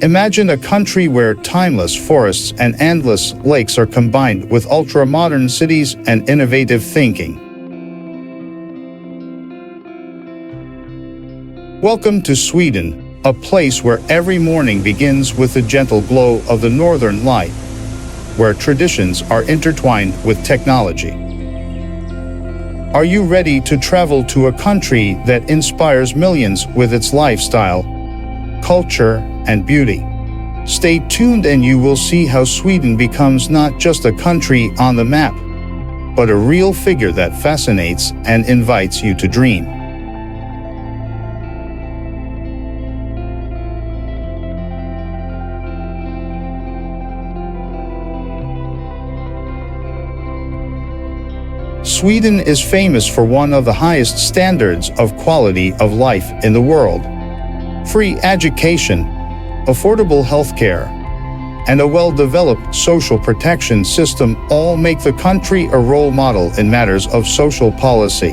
Imagine a country where timeless forests and endless lakes are combined with ultra-modern cities and innovative thinking. Welcome to Sweden, a place where every morning begins with the gentle glow of the northern light, where traditions are intertwined with technology. Are you ready to travel to a country that inspires millions with its lifestyle, culture, and beauty? Stay tuned and you will see how Sweden becomes not just a country on the map, but a real figure that fascinates and invites you to dream. Sweden is famous for one of the highest standards of quality of life in the world. Free education, affordable healthcare, and a well-developed social protection system all make the country a role model in matters of social policy.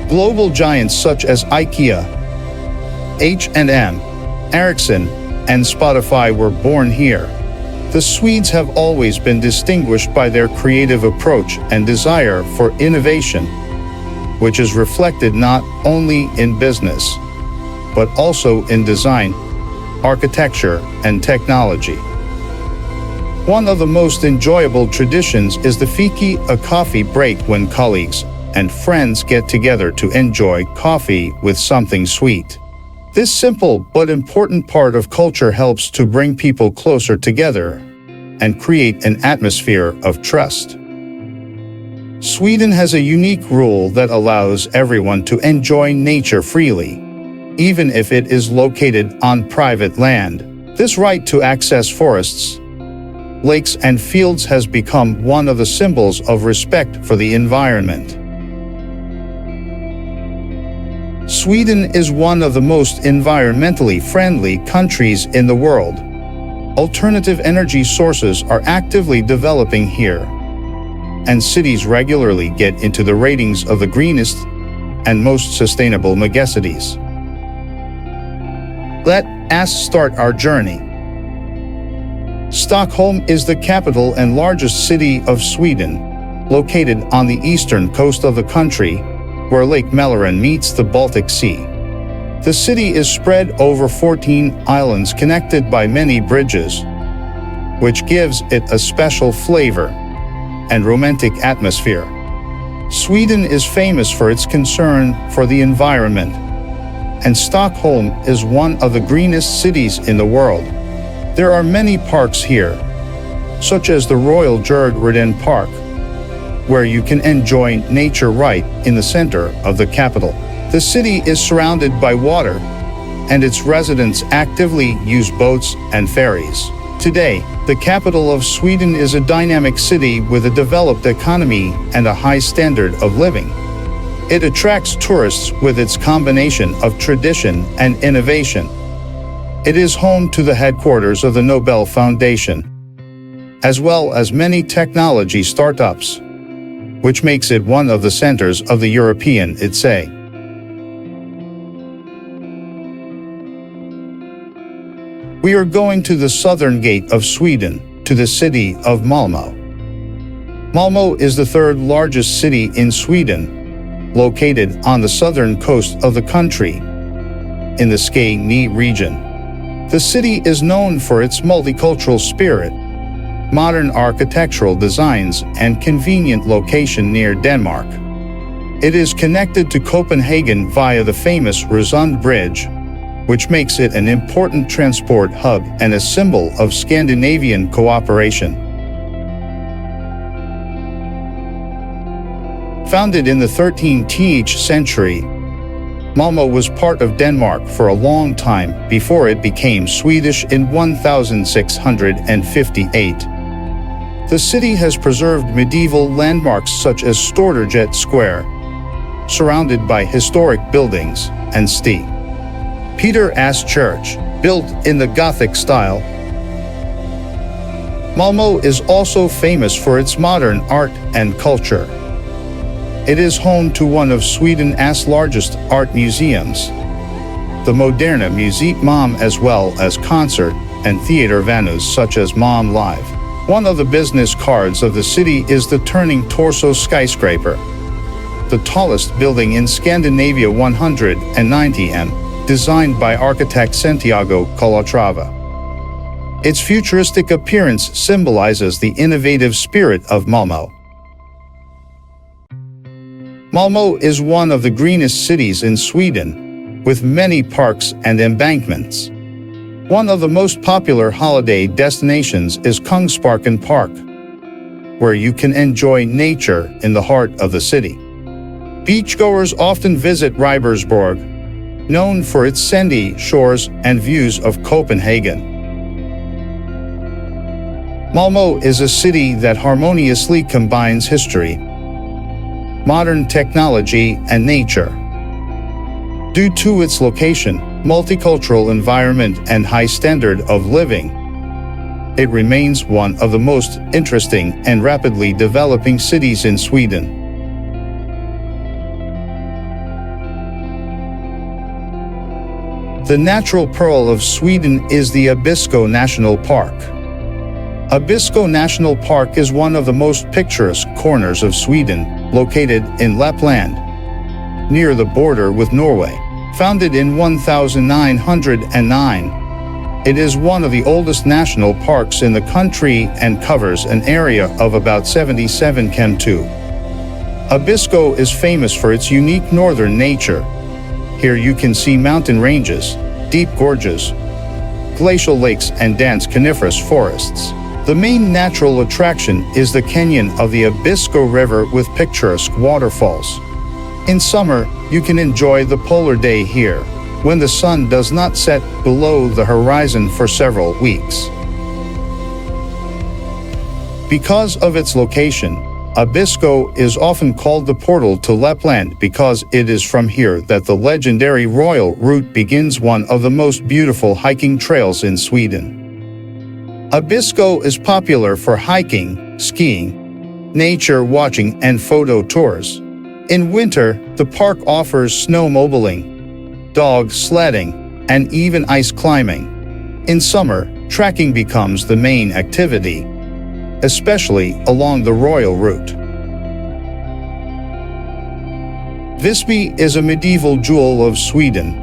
Global giants such as IKEA, H&M, Ericsson, and Spotify were born here. The Swedes have always been distinguished by their creative approach and desire for innovation, which is reflected not only in business, but also in design, architecture, and technology. One of the most enjoyable traditions is the fiki, a coffee break when colleagues and friends get together to enjoy coffee with something sweet. This simple but important part of culture helps to bring people closer together and create an atmosphere of trust. Sweden has a unique rule that allows everyone to enjoy nature freely, even if it is located on private land. This right to access forests, lakes, and fields has become one of the symbols of respect for the environment. Sweden is one of the most environmentally friendly countries in the world. Alternative energy sources are actively developing here, and cities regularly get into the ratings of the greenest and most sustainable megacities. Let us start our journey. Stockholm is the capital and largest city of Sweden, located on the eastern coast of the country, where Lake Mälaren meets the Baltic Sea. The city is spread over 14 islands connected by many bridges, which gives it a special flavor and romantic atmosphere. Sweden is famous for its concern for the environment, and Stockholm is one of the greenest cities in the world. There are many parks here, such as the Royal Djurgården Park, where you can enjoy nature right in the center of the capital. The city is surrounded by water, and its residents actively use boats and ferries. Today, the capital of Sweden is a dynamic city with a developed economy and a high standard of living. It attracts tourists with its combination of tradition and innovation. It is home to the headquarters of the Nobel Foundation, as well as many technology startups, which makes it one of the centers of the European ITSE. We are going to the southern gate of Sweden, to the city of Malmö. Malmö is the third largest city in Sweden, located on the southern coast of the country, in the Skåne region. The city is known for its multicultural spirit, modern architectural designs, and convenient location near Denmark. It is connected to Copenhagen via the famous Öresund Bridge, which makes it an important transport hub and a symbol of Scandinavian cooperation. Founded in the 13th century, Malmö was part of Denmark for a long time before it became Swedish in 1658. The city has preserved medieval landmarks such as Stortorget Square, surrounded by historic buildings, and St. Peter's Church, built in the Gothic style. Malmö is also famous for its modern art and culture. It is home to one of Sweden's largest art museums, the Moderna Musik Malmö, as well as concert and theater venues such as Malmö Live. One of the business cards of the city is the turning torso skyscraper, the tallest building in Scandinavia, 190 m, designed by architect Santiago Calatrava. Its futuristic appearance symbolizes the innovative spirit of Malmö. Malmö is one of the greenest cities in Sweden, with many parks and embankments. One of the most popular holiday destinations is Kungsparken Park, where you can enjoy nature in the heart of the city. Beachgoers often visit Ribersborg, known for its sandy shores and views of Copenhagen. Malmö is a city that harmoniously combines history, modern technology, and nature. Due to its location, multicultural environment, and high standard of living, it remains one of the most interesting and rapidly developing cities in Sweden. The natural pearl of Sweden is the Abisko National Park. Abisko National Park is one of the most picturesque corners of Sweden, located in Lapland, near the border with Norway. Founded in 1909, it is one of the oldest national parks in the country and covers an area of about 77 km². Abisko is famous for its unique northern nature. Here you can see mountain ranges, deep gorges, glacial lakes, and dense coniferous forests. The main natural attraction is the canyon of the Abisko River with picturesque waterfalls. In summer, you can enjoy the polar day here, when the sun does not set below the horizon for several weeks. Because of its location, Abisko is often called the portal to Lapland because it is from here that the legendary royal route begins, one of the most beautiful hiking trails in Sweden. Abisko is popular for hiking, skiing, nature watching, and photo tours. In winter, the park offers snowmobiling, dog sledding, and even ice climbing. In summer, trekking becomes the main activity, especially along the royal route. Visby is a medieval jewel of Sweden.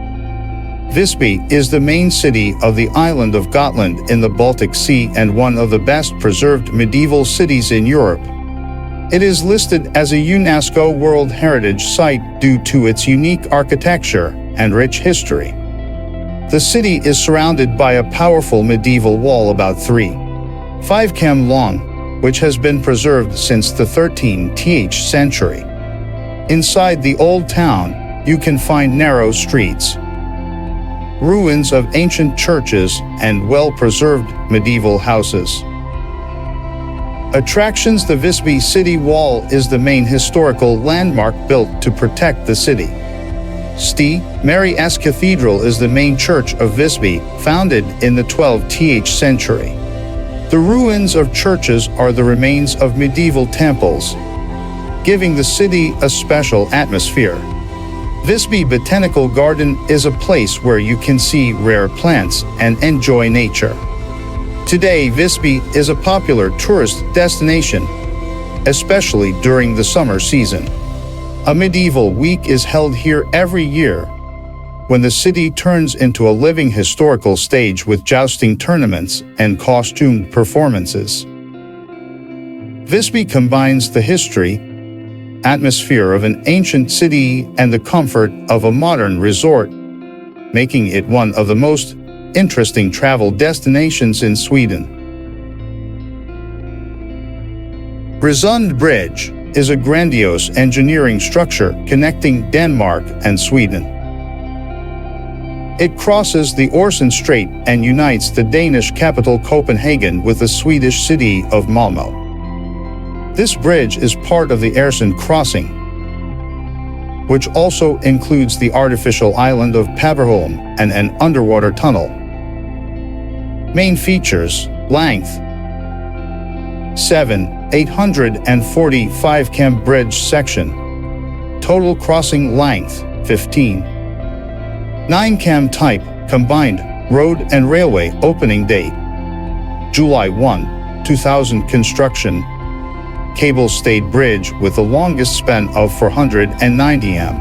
Visby is the main city of the island of Gotland in the Baltic Sea and one of the best preserved medieval cities in Europe. It is listed as a UNESCO World Heritage Site due to its unique architecture and rich history. The city is surrounded by a powerful medieval wall about 3.5 km long, which has been preserved since the 13th century. Inside the old town, you can find narrow streets, ruins of ancient churches, and well-preserved medieval houses. Attractions: the Visby City Wall is the main historical landmark built to protect the city. St. Mary's Cathedral is the main church of Visby, founded in the 12th century. The ruins of churches are the remains of medieval temples, giving the city a special atmosphere. Visby Botanical Garden is a place where you can see rare plants and enjoy nature. Today, Visby is a popular tourist destination, especially during the summer season. A medieval week is held here every year, when the city turns into a living historical stage with jousting tournaments and costumed performances. Visby combines the history, atmosphere of an ancient city and the comfort of a modern resort, making it one of the most interesting travel destinations in Sweden. Öresund Bridge is a grandiose engineering structure connecting Denmark and Sweden. It crosses the Öresund Strait and unites the Danish capital Copenhagen with the Swedish city of Malmö. This bridge is part of the Öresund crossing, which also includes the artificial island of Borgholm and an underwater tunnel. Main features: length 7,845 km bridge section, total crossing length 15 9-cam type, combined, road and railway opening date. July 1, 2000 construction. Cable-stayed bridge with the longest span of 490 m.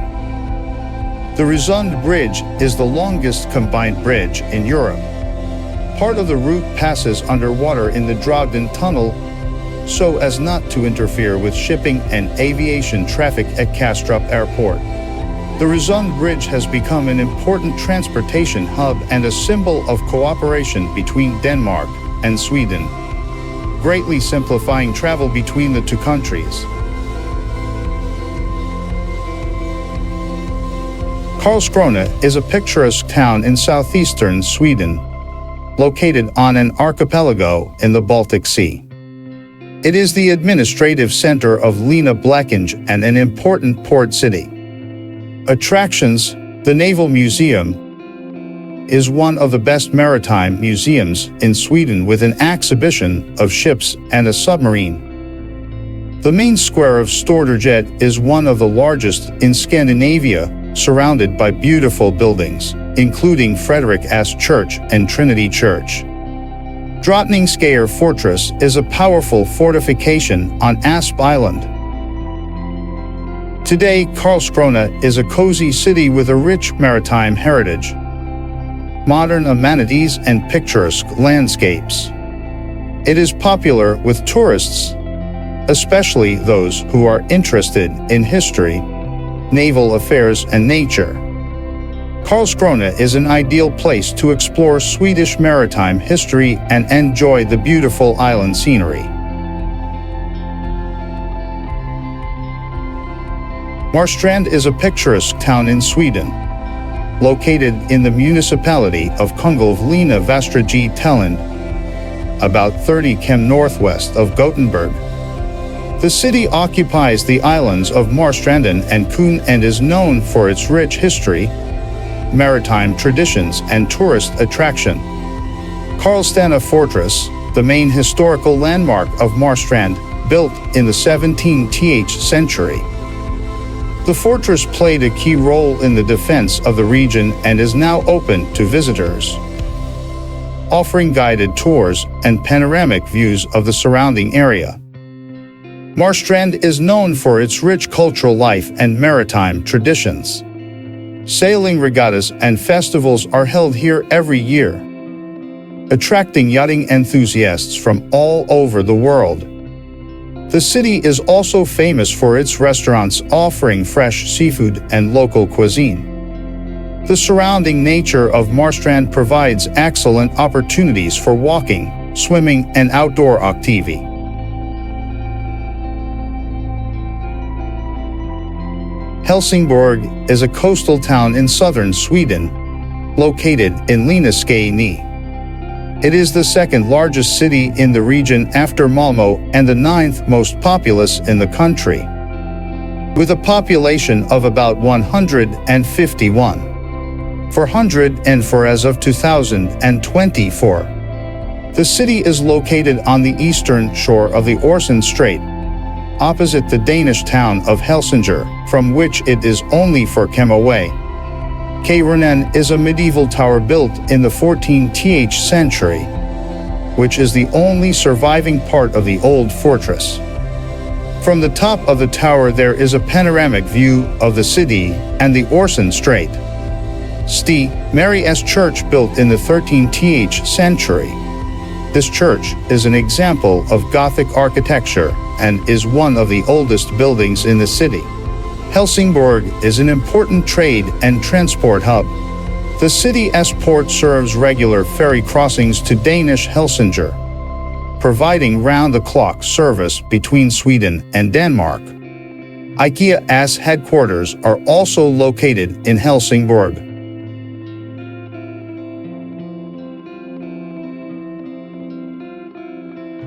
The Öresund Bridge is the longest combined bridge in Europe. Part of the route passes underwater in the Drogden Tunnel so as not to interfere with shipping and aviation traffic at Kastrup Airport. The Öresund Bridge has become an important transportation hub and a symbol of cooperation between Denmark and Sweden, greatly simplifying travel between the two countries. Karlskrona is a picturesque town in southeastern Sweden, located on an archipelago in the Baltic Sea. It is the administrative center of Lena Blekinge and an important port city. Attractions: the Naval Museum is one of the best maritime museums in Sweden with an exhibition of ships and a submarine. The main square of Stortorget is one of the largest in Scandinavia, surrounded by beautiful buildings, including Frederick S. Church and Trinity Church. Drottningsgade Fortress is a powerful fortification on Asp Island. Today, Karlskrona is a cozy city with a rich maritime heritage, modern amenities and picturesque landscapes. It is popular with tourists, especially those who are interested in history, naval affairs and nature. Karlskrona is an ideal place to explore Swedish maritime history and enjoy the beautiful island scenery. Marstrand is a picturesque town in Sweden, located in the municipality of Kungälv Lena Västra Götaland, about 30 km northwest of Gothenburg. The city occupies the islands of Marstranden and Kuhn and is known for its rich history, maritime traditions and tourist attraction. Karlstena Fortress, the main historical landmark of Marstrand, built in the 17th century. The fortress played a key role in the defense of the region and is now open to visitors, offering guided tours and panoramic views of the surrounding area. Marstrand is known for its rich cultural life and maritime traditions. Sailing regattas and festivals are held here every year, attracting yachting enthusiasts from all over the world. The city is also famous for its restaurants offering fresh seafood and local cuisine. The surrounding nature of Marstrand provides excellent opportunities for walking, swimming, and outdoor activity. Helsingborg is a coastal town in southern Sweden, located in Lena Skåne. It is the second largest city in the region after Malmö and the 9th most populous in the country, with a population of about 151,404 as of 2024. The city is located on the eastern shore of the Öresund Strait, opposite the Danish town of Helsingborg, from which it is only 4 km away. Kiruna is a medieval tower built in the 14th century, which is the only surviving part of the old fortress. From the top of the tower there is a panoramic view of the city and the Öresund Strait. St. Mary's Church built in the 13th century. This church is an example of Gothic architecture and is one of the oldest buildings in the city. Helsingborg is an important trade and transport hub. The city's port serves regular ferry crossings to Danish Helsingborg, providing round-the-clock service between Sweden and Denmark. IKEA's headquarters are also located in Helsingborg.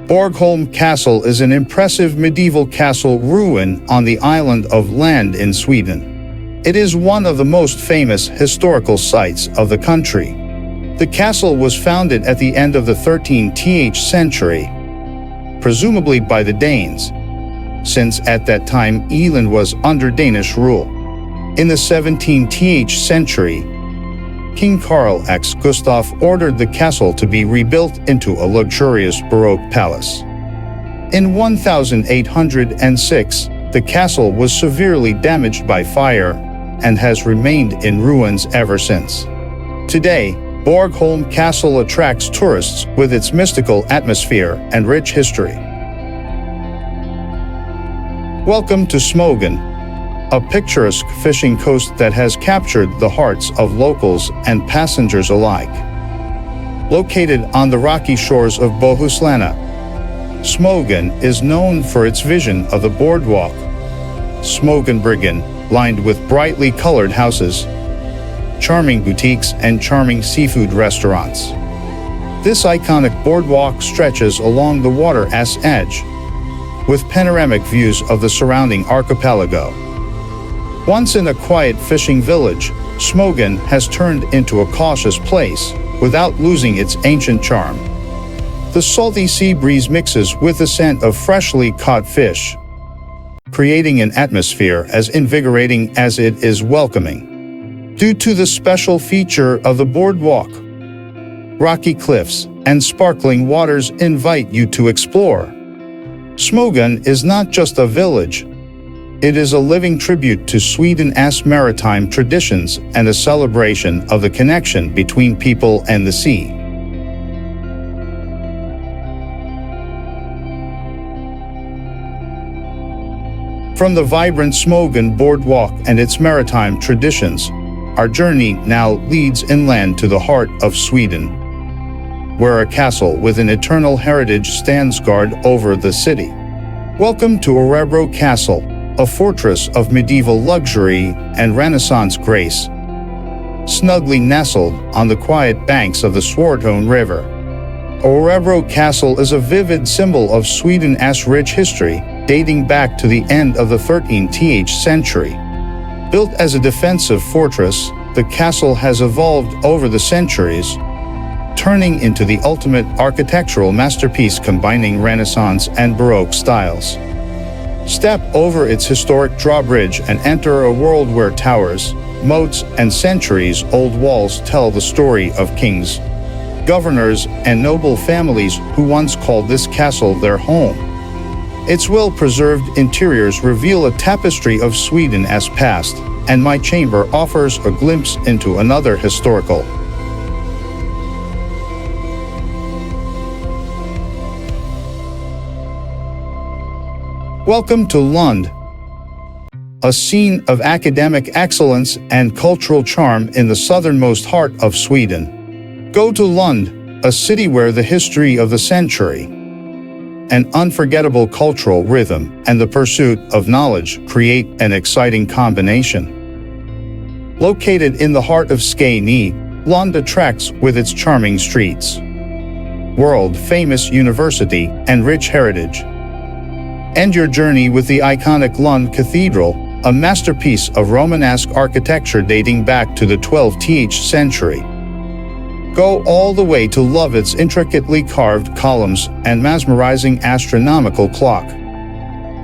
Borgholm Castle is an impressive medieval castle ruin on the island of Land in Sweden. It is one of the most famous historical sites of the country. The castle was founded at the end of the 13th century, presumably by the Danes, since at that time Öland was under Danish rule. In the 17th century, King Carl X Gustaf ordered the castle to be rebuilt into a luxurious Baroque palace. In 1806, the castle was severely damaged by fire and has remained in ruins ever since. Today, Borgholm Castle attracts tourists with its mystical atmosphere and rich history. Welcome to Smögen, a picturesque fishing coast that has captured the hearts of locals and passengers alike. Located on the rocky shores of Bohuslän, Smögen is known for its vision of the boardwalk, Smögen Bridge, lined with brightly colored houses, charming boutiques, and charming seafood restaurants. This iconic boardwalk stretches along the water's edge, with panoramic views of the surrounding archipelago. Once in a quiet fishing village, Smögen has turned into a cautious place without losing its ancient charm. The salty sea breeze mixes with the scent of freshly caught fish, creating an atmosphere as invigorating as it is welcoming. Due to the special feature of the boardwalk, rocky cliffs and sparkling waters invite you to explore. Smögen is not just a village, it is a living tribute to Sweden's maritime traditions and a celebration of the connection between people and the sea. From the vibrant Smögen boardwalk and its maritime traditions, our journey now leads inland to the heart of Sweden, where a castle with an eternal heritage stands guard over the city. Welcome to Örebro Castle, a fortress of medieval luxury and Renaissance grace, snugly nestled on the quiet banks of the Swordhone River. Örebro Castle is a vivid symbol of Sweden's rich history, dating back to the end of the 13th century. Built as a defensive fortress, the castle has evolved over the centuries, turning into the ultimate architectural masterpiece combining Renaissance and Baroque styles. Step over its historic drawbridge and enter a world where towers, moats, and centuries-old walls tell the story of kings, governors, and noble families who once called this castle their home. Its well-preserved interiors reveal a tapestry of Sweden's past, and my chamber offers a glimpse into another historical. Welcome to Lund, a scene of academic excellence and cultural charm in the southernmost heart of Sweden. Go to Lund, a city where the history of the century, an unforgettable cultural rhythm, and the pursuit of knowledge create an exciting combination. Located in the heart of Skåne, Lund attracts with its charming streets, world-famous university, and rich heritage. End your journey with the iconic Lund Cathedral, a masterpiece of Romanesque architecture dating back to the 12th century. Go all the way to love its intricately carved columns and mesmerizing astronomical clock,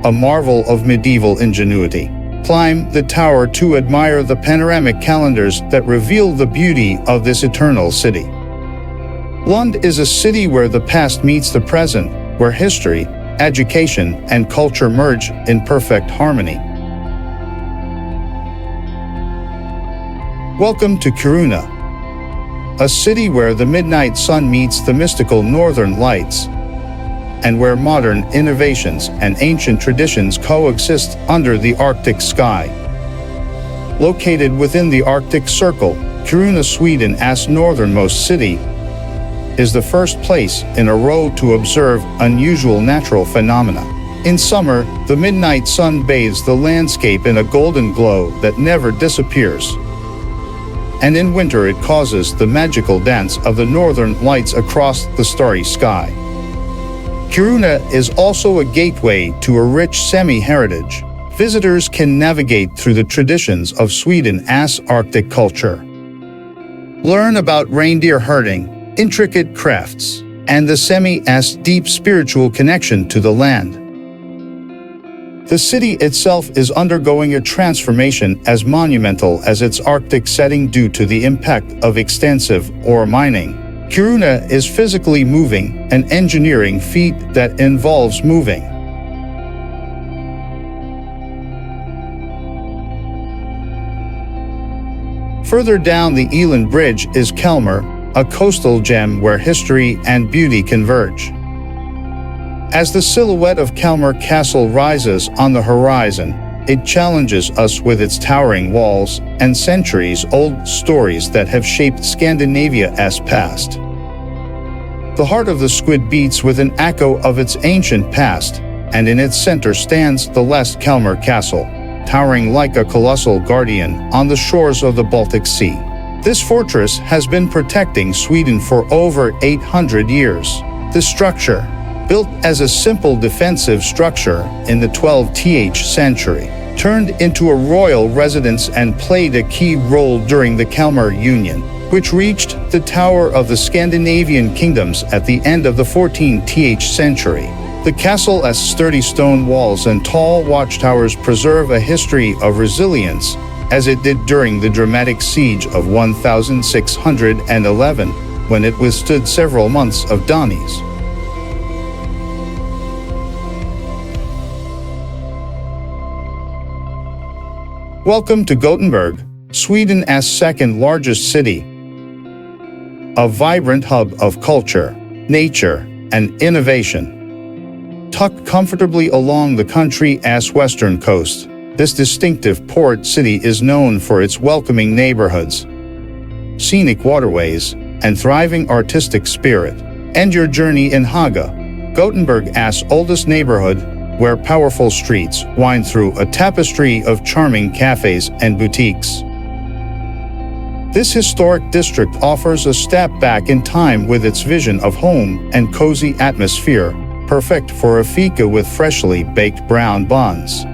a marvel of medieval ingenuity. Climb the tower to admire the panoramic calendars that reveal the beauty of this eternal city. Lund is a city where the past meets the present, where history, education, and culture merge in perfect harmony. Welcome to Kiruna, a city where the midnight sun meets the mystical northern lights, and where modern innovations and ancient traditions coexist under the Arctic sky. Located within the Arctic Circle, Kiruna, Sweden's northernmost city, is the first place in a row to observe unusual natural phenomena. In summer, the midnight sun bathes the landscape in a golden glow that never disappears. And in winter it causes the magical dance of the northern lights across the starry sky. Kiruna is also a gateway to a rich semi-heritage. Visitors can navigate through the traditions of Sweden's Arctic culture. Learn about reindeer herding, intricate crafts, and the semi-deep spiritual connection to the land. The city itself is undergoing a transformation as monumental as its Arctic setting due to the impact of extensive ore mining. Kiruna is physically moving, an engineering feat that involves moving. Further down the Öresund Bridge is Kalmar, a coastal gem where history and beauty converge. As the silhouette of Kalmar Castle rises on the horizon, it challenges us with its towering walls and centuries-old stories that have shaped Scandinavia's past. The heart of the squid beats with an echo of its ancient past, and in its center stands the last Kalmar Castle, towering like a colossal guardian on the shores of the Baltic Sea. This fortress has been protecting Sweden for over 800 years. The structure, built as a simple defensive structure in the 12th century, turned into a royal residence and played a key role during the Kalmar Union, which reached the Tower of the Scandinavian kingdoms at the end of the 14th century. The castle's sturdy stone walls and tall watchtowers preserve a history of resilience, as it did during the dramatic siege of 1611, when it withstood several months of Danes. Welcome to Gothenburg, Sweden's second-largest city. A vibrant hub of culture, nature, and innovation. Tucked comfortably along the country's western coast, this distinctive port city is known for its welcoming neighborhoods, scenic waterways, and thriving artistic spirit. End your journey in Haga, Gothenburg's oldest neighborhood, where powerful streets wind through a tapestry of charming cafes and boutiques. This historic district offers a step back in time with its vision of home and cozy atmosphere, perfect for a fika with freshly baked brown buns.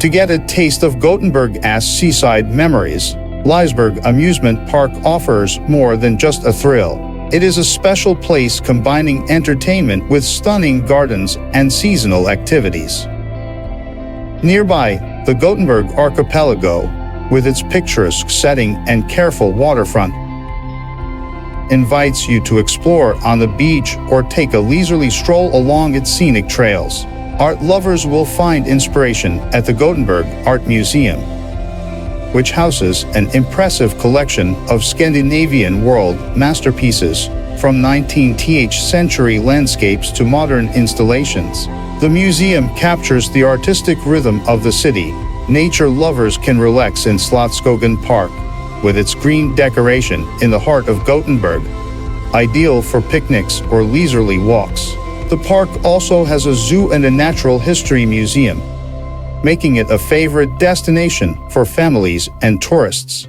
To get a taste of Gothenburg's seaside memories, Liseberg Amusement Park offers more than just a thrill. It is a special place combining entertainment with stunning gardens and seasonal activities. Nearby, the Gothenburg Archipelago, with its picturesque setting and careful waterfront, invites you to explore on the beach or take a leisurely stroll along its scenic trails. Art lovers will find inspiration at the Gothenburg Art Museum, which houses an impressive collection of Scandinavian world masterpieces, from 19th century landscapes to modern installations. The museum captures the artistic rhythm of the city. Nature lovers can relax in Slottsskogen Park, with its green decoration in the heart of Gothenburg, ideal for picnics or leisurely walks. The park also has a zoo and a natural history museum, making it a favorite destination for families and tourists.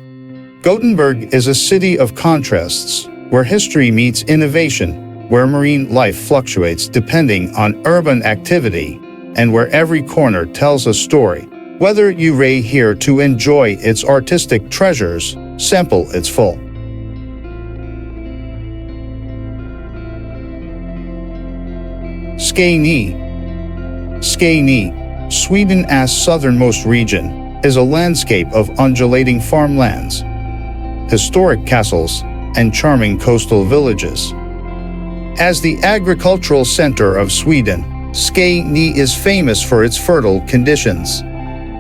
Gothenburg is a city of contrasts, where history meets innovation, where marine life fluctuates depending on urban activity, and where every corner tells a story. Whether you're here to enjoy its artistic treasures, sample its full. Skåne. Skåne, Sweden's southernmost region, is a landscape of undulating farmlands, historic castles, and charming coastal villages. As the agricultural center of Sweden, Skåne is famous for its fertile conditions.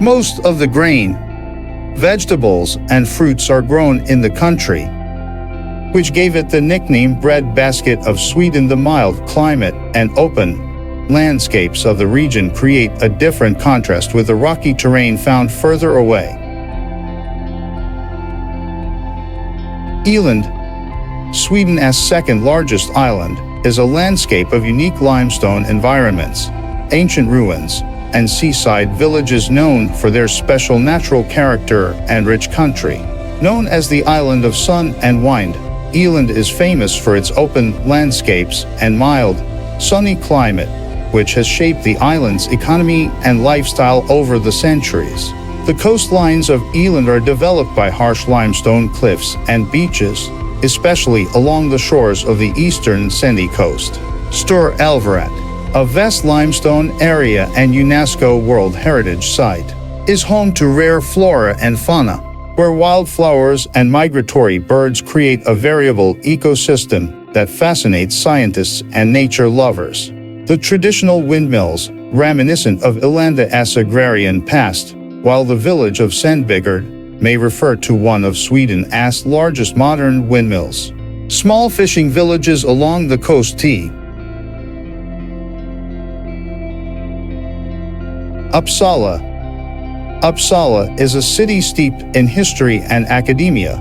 Most of the grain, vegetables, and fruits are grown in the country, which gave it the nickname breadbasket of Sweden. The mild climate and open landscapes of the region create a different contrast with the rocky terrain found further away. Öland, Sweden's second-largest island, is a landscape of unique limestone environments, ancient ruins, and seaside villages known for their special natural character and rich country. Known as the Island of Sun and Wind, Öland is famous for its open landscapes and mild, sunny climate, which has shaped the island's economy and lifestyle over the centuries. The coastlines of Öland are developed by harsh limestone cliffs and beaches, especially along the shores of the eastern sandy coast. Stor Elverat, a vast limestone area and UNESCO World Heritage Site, is home to rare flora and fauna, where wildflowers and migratory birds create a variable ecosystem that fascinates scientists and nature lovers. The traditional windmills, reminiscent of Öland's agrarian past, while the village of Sandbygård may refer to one of Sweden's largest modern windmills. Small fishing villages along the coast. Uppsala. Uppsala is a city steeped in history and academia,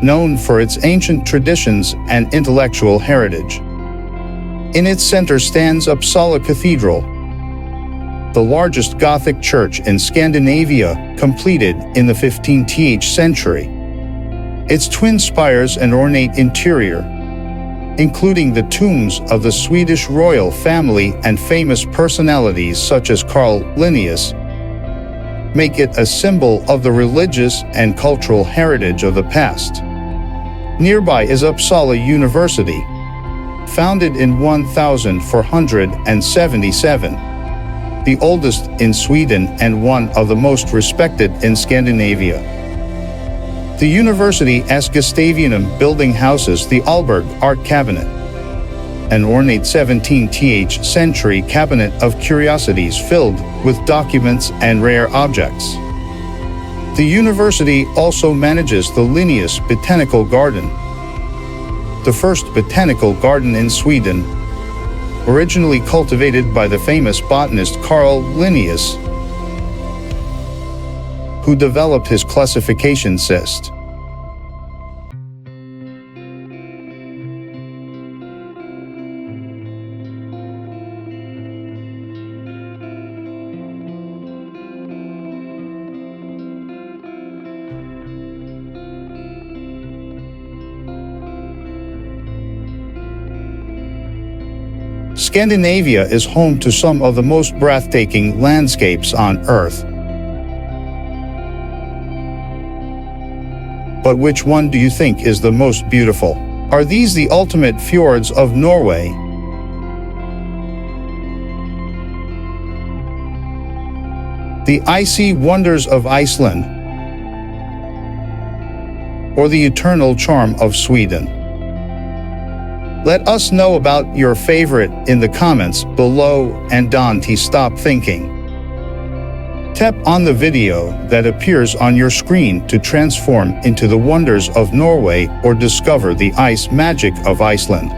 known for its ancient traditions and intellectual heritage. In its center stands Uppsala Cathedral, the largest Gothic church in Scandinavia, completed in the 15th century. Its twin spires and ornate interior, including the tombs of the Swedish royal family and famous personalities such as Carl Linnaeus, make it a symbol of the religious and cultural heritage of the past. Nearby is Uppsala University, founded in 1477. The oldest in Sweden and one of the most respected in Scandinavia. The university's Gustavianum building houses the Alberg Art Cabinet, an ornate 17th century cabinet of curiosities filled with documents and rare objects. The university also manages the Linnaeus Botanical Garden, the first botanical garden in Sweden, originally cultivated by the famous botanist Carl Linnaeus, who developed his classification system. Scandinavia is home to some of the most breathtaking landscapes on Earth. But which one do you think is the most beautiful? Are these the ultimate fjords of Norway? The icy wonders of Iceland? Or the eternal charm of Sweden? Let us know about your favorite in the comments below, and don't stop thinking. Tap on the video that appears on your screen to transform into the wonders of Norway or discover the ice magic of Iceland.